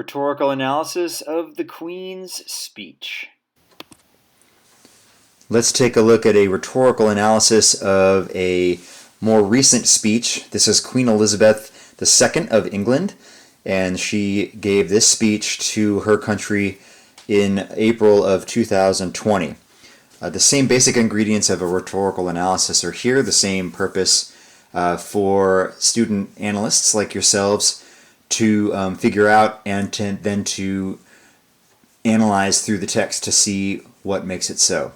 Rhetorical analysis of the Queen's speech. Let's take a look at a rhetorical analysis of a more recent speech. This is Queen Elizabeth II of England, and she gave this speech to her country in April of 2020. The same basic ingredients of a rhetorical analysis are here, the same purpose for student analysts like yourselves to figure out and then to analyze through the text to see what makes it so.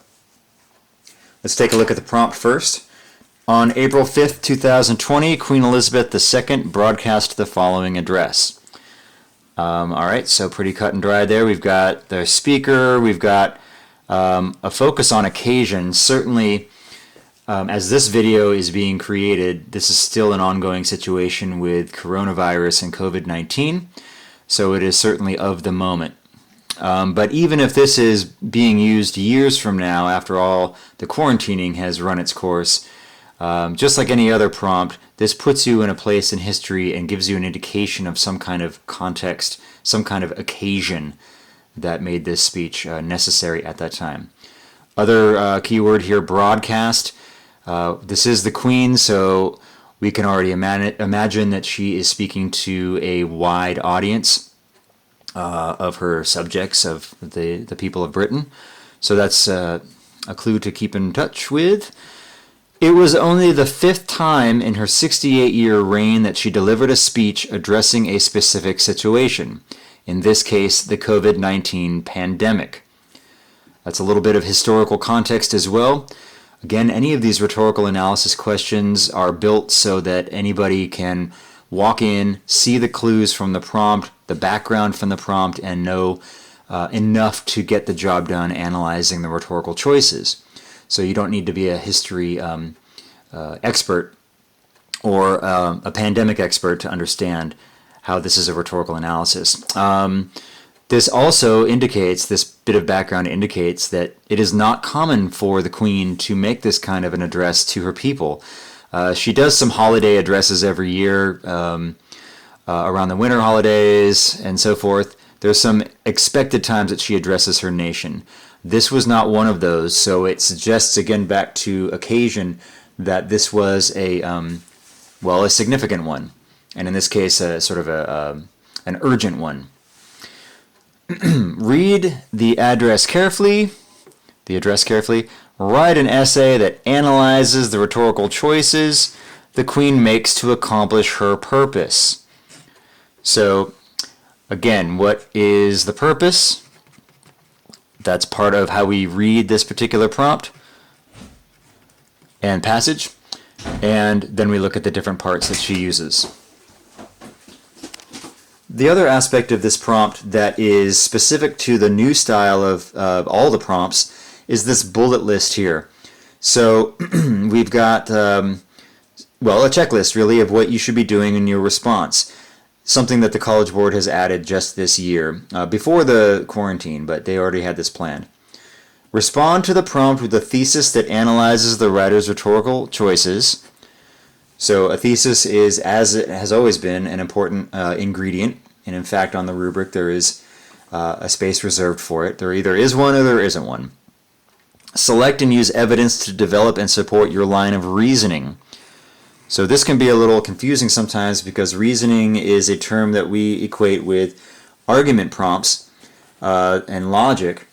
Let's take a look at the prompt first. On April 5th, 2020, Queen Elizabeth II broadcast the following address. Alright, so pretty cut and dry there. We've got the speaker, we've got a focus on occasion. Certainly, as this video is being created, this is still an ongoing situation with coronavirus and COVID-19, so it is certainly of the moment. But even if this is being used years from now, after all the quarantining has run its course, just like any other prompt, this puts you in a place in history and gives you an indication of some kind of context, some kind of occasion that made this speech necessary at that time. Other keyword here, broadcast. This is the Queen, so we can already imagine that she is speaking to a wide audience of her subjects, of the people of Britain. So that's a clue to keep in touch with. It was only the 5th time in her 68-year reign that she delivered a speech addressing a specific situation, in this case, the COVID-19 pandemic. That's a little bit of historical context as well. Again, any of these rhetorical analysis questions are built so that anybody can walk in, see the clues from the prompt, the background from the prompt, and know enough to get the job done analyzing the rhetorical choices. So you don't need to be a history expert or a pandemic expert to understand how this is a rhetorical analysis. This also indicates, this bit of background indicates that it is not common for the Queen to make this kind of an address to her people. She does some holiday addresses every year around the winter holidays and so forth. There's some expected times that she addresses her nation. This was not one of those, so it suggests, again, back to occasion, that this was a significant one, and in this case, a sort of an urgent one. Read the address carefully, write an essay that analyzes the rhetorical choices the Queen makes to accomplish her purpose. So, again, what is the purpose? That's part of how we read this particular prompt and passage, and then we look at the different parts that she uses. The other aspect of this prompt that is specific to the new style of all the prompts is this bullet list here. So we've got, a checklist really of what you should be doing in your response. Something that the College Board has added just this year, before the quarantine, but they already had this planned. Respond to the prompt with a thesis that analyzes the writer's rhetorical choices. So a thesis is, as it has always been, an important ingredient, and in fact on the rubric there is a space reserved for it. There either is one or there isn't one. Select and use evidence to develop and support your line of reasoning. So this can be a little confusing sometimes because reasoning is a term that we equate with argument prompts and logic.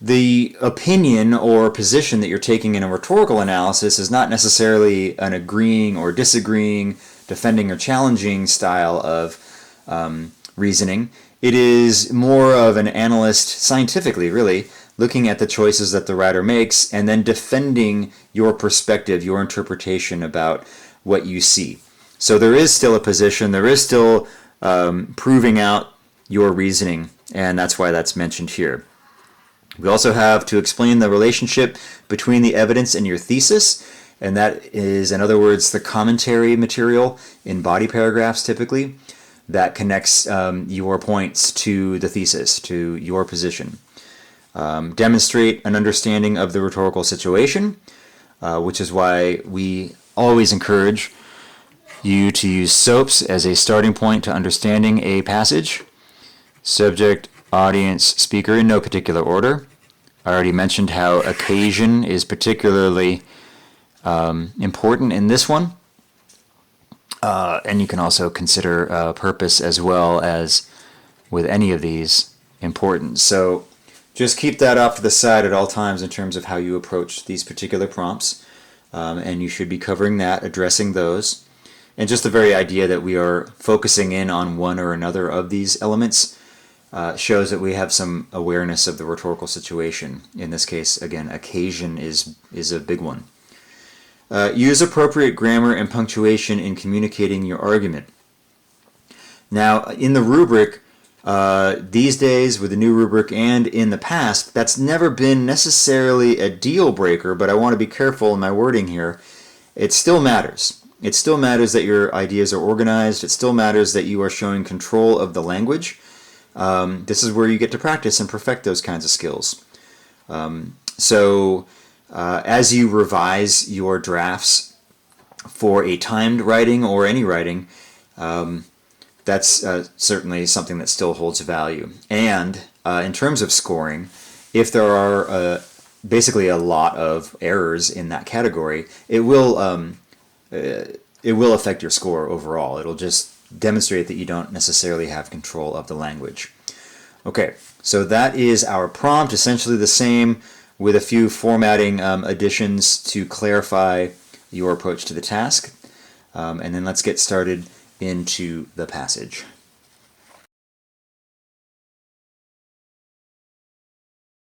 The opinion or position that you're taking in a rhetorical analysis is not necessarily an agreeing or disagreeing, defending or challenging style of reasoning. It is more of an analyst, scientifically really, looking at the choices that the writer makes and then defending your perspective, your interpretation about what you see. So there is still a position, there is still proving out your reasoning, and that's why that's mentioned here. We also have to explain the relationship between the evidence and your thesis, and that is, in other words, the commentary material in body paragraphs typically that connects your points to the thesis, to your position. Demonstrate an understanding of the rhetorical situation, which is why we always encourage you to use SOAPs as a starting point to understanding a passage. Subject, audience, speaker in no particular order. I already mentioned how occasion is particularly important in this one. And you can also consider purpose as well as with any of these important. So just keep that off to the side at all times in terms of how you approach these particular prompts. And you should be covering that, addressing those. And just the very idea that we are focusing in on one or another of these elements shows that we have some awareness of the rhetorical situation. In this case, again, occasion is a big one. Use appropriate grammar and punctuation in communicating your argument. Now, in the rubric, these days with the new rubric and in the past, that's never been necessarily a deal breaker, but I want to be careful in my wording here. It still matters. It still matters that your ideas are organized. It still matters that you are showing control of the language. This is where you get to practice and perfect those kinds of skills. As you revise your drafts for a timed writing or any writing, that's certainly something that still holds value. And in terms of scoring, if there are basically a lot of errors in that category, it will affect your score overall. It'll just demonstrate that you don't necessarily have control of the language. Okay, so that is our prompt, essentially the same with a few formatting additions to clarify your approach to the task. And then let's get started into the passage.